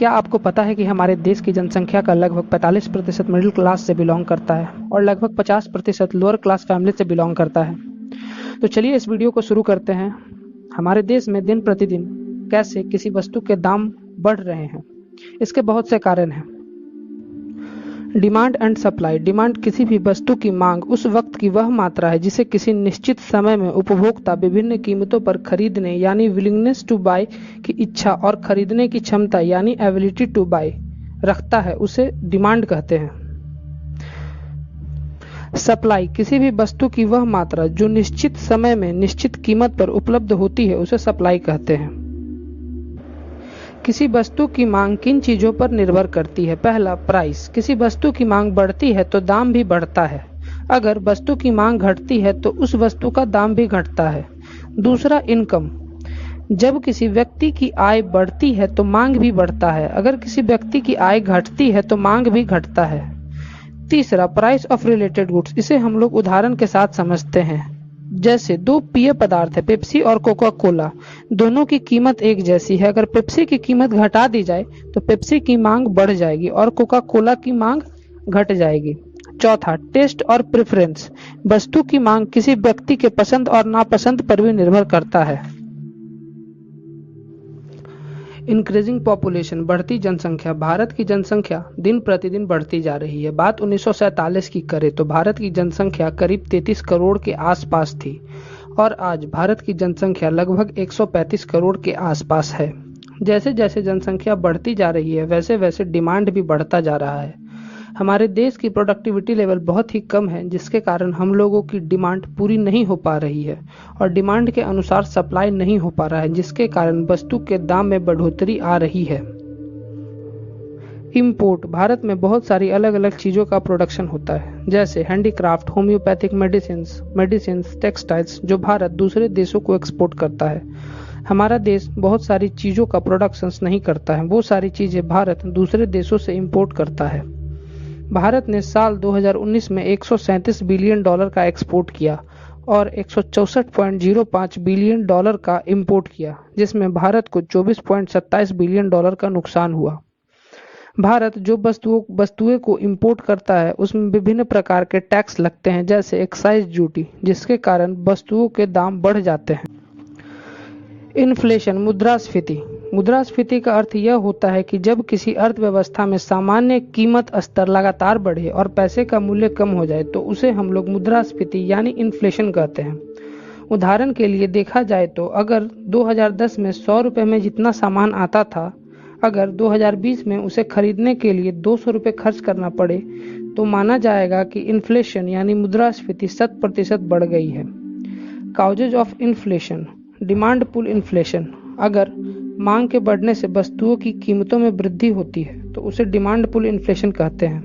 क्या आपको पता है कि हमारे देश की जनसंख्या का लगभग 45% मिडिल क्लास से बिलोंग करता है और लगभग 50% लोअर क्लास फैमिली से बिलोंग करता है। तो चलिए इस वीडियो को शुरू करते हैं। हमारे देश में दिन प्रतिदिन कैसे किसी वस्तु के दाम बढ़ रहे हैं, इसके बहुत से कारण हैं। Demand and supply. डिमांड किसी भी वस्तु की मांग उस वक्त की वह मात्रा है जिसे किसी निश्चित समय में उपभोक्ता विभिन्न कीमतों पर खरीदने यानी विलिंगनेस टू बाय की इच्छा और खरीदने की क्षमता यानी एबिलिटी टू बाय रखता है, उसे डिमांड कहते हैं। सप्लाई किसी भी वस्तु की वह मात्रा जो निश्चित समय में निश्चित कीमत पर उपलब्ध होती है, उसे सप्लाई कहते हैं। किसी वस्तु की मांग किन चीजों पर निर्भर करती है? पहला, प्राइस। किसी वस्तु की मांग बढ़ती है तो दाम भी बढ़ता है। अगर वस्तु की मांग घटती है तो उस वस्तु का दाम भी घटता है। दूसरा, इनकम। जब किसी व्यक्ति की आय बढ़ती है तो मांग भी बढ़ता है। अगर किसी व्यक्ति की आय घटती है तो मांग भी घटता है। तीसरा, प्राइस ऑफ रिलेटेड गुड्स। इसे हम लोग उदाहरण के साथ समझते हैं। जैसे दो पेय पदार्थ है, पेप्सी और कोका कोला, दोनों की कीमत एक जैसी है। अगर पेप्सी की कीमत घटा दी जाए तो पेप्सी की मांग बढ़ जाएगी और कोका कोला की मांग घट जाएगी। चौथा, टेस्ट और प्रेफरेंस। वस्तु की मांग किसी व्यक्ति के पसंद और नापसंद पर भी निर्भर करता है। Increasing population. बढ़ती जनसंख्या। भारत की जनसंख्या दिन प्रतिदिन बढ़ती जा रही है। बात 1947 की करें तो भारत की जनसंख्या करीब 33 करोड़ के आसपास थी और आज भारत की जनसंख्या लगभग 135 करोड़ के आसपास है। जैसे जैसे जनसंख्या बढ़ती जा रही है वैसे वैसे डिमांड भी बढ़ता जा रहा है। हमारे देश की प्रोडक्टिविटी लेवल बहुत ही कम है, जिसके कारण हम लोगों की डिमांड पूरी नहीं हो पा रही है और डिमांड के अनुसार सप्लाई नहीं हो पा रहा है, जिसके कारण वस्तु के दाम में बढ़ोतरी आ रही है। इंपोर्ट। भारत में बहुत सारी अलग अलग चीज़ों का प्रोडक्शन होता है, जैसे हैंडीक्राफ्ट, होम्योपैथिक मेडिसिन्स, टेक्सटाइल्स, जो भारत दूसरे देशों को एक्सपोर्ट करता है। हमारा देश बहुत सारी चीज़ों का प्रोडक्शंस नहीं करता है, वो सारी चीज़ें भारत दूसरे देशों से इंपोर्ट करता है। भारत ने साल 2019 में 137 बिलियन डॉलर का एक्सपोर्ट किया और 164.05 बिलियन डॉलर का इंपोर्ट किया, जिसमें भारत को 24.27 बिलियन डॉलर का नुकसान हुआ। भारत जो वस्तुएं को इंपोर्ट करता है उसमें विभिन्न प्रकार के टैक्स लगते हैं, जैसे एक्साइज ड्यूटी, जिसके कारण वस्तुओं के दाम बढ़ जाते हैं। इन्फ्लेशन। मुद्रास्फीति। मुद्रास्फीति का अर्थ यह होता है कि जब किसी अर्थव्यवस्था में सामान्य कीमत स्तर लगातार बढ़े और पैसे का मूल्य कम हो जाए तो उसे हम लोग मुद्रास्फीति यानी इन्फ्लेशन कहते हैं। उदाहरण के लिए देखा जाए तो अगर 2010 में 100 रुपये में जितना सामान आता था, अगर 2020 में उसे खरीदने के लिए 200 रुपये खर्च करना पड़े तो माना जाएगा कि इन्फ्लेशन यानी मुद्रास्फीति 100% बढ़ गई है। Causes of inflation. Demand pull inflation. अगर मांग के बढ़ने से वस्तुओं की कीमतों में वृद्धि होती है तो उसे डिमांड पुल इन्फ्लेशन कहते हैं।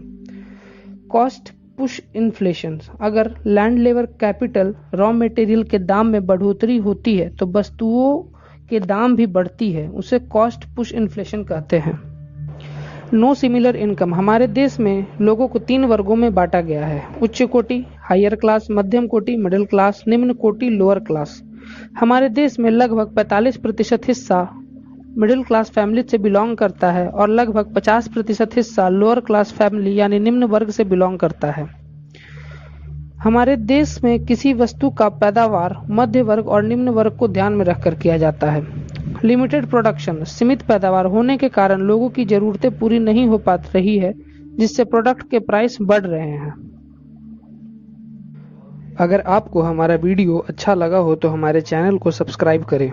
Cost push inflation. अगर land, labour, capital, raw material के दाम में बढ़ोतरी होती है तो वस्तुओं के दाम भी बढ़ती है, उसे कॉस्ट पुश इन्फ्लेशन कहते हैं। No similar income. हमारे देश में लोगों को 3 वर्गों में बांटा गया है, उच्च कोटि हायर क्लास, मध्यम कोटि मिडिल क्लास, निम्न कोटि लोअर क्लास। हमारे देश में लगभग 45% हिस्सा मिडिल क्लास फैमिली से बिलोंग करता है और लगभग 50% हिस्सा लोअर क्लास फैमिली यानी निम्न वर्ग से बिलोंग करता है। हमारे देश में किसी वस्तु का पैदावार मध्य वर्ग और निम्न वर्ग को ध्यान में रखकर किया जाता है। Limited production. सीमित पैदावार होने के कारण लोगों की जरूरतें पूरी नहीं हो पा रही है, जिससे प्रोडक्ट के प्राइस बढ़ रहे हैं। अगर आपको हमारा वीडियो अच्छा लगा हो तो हमारे चैनल को सब्सक्राइब करें।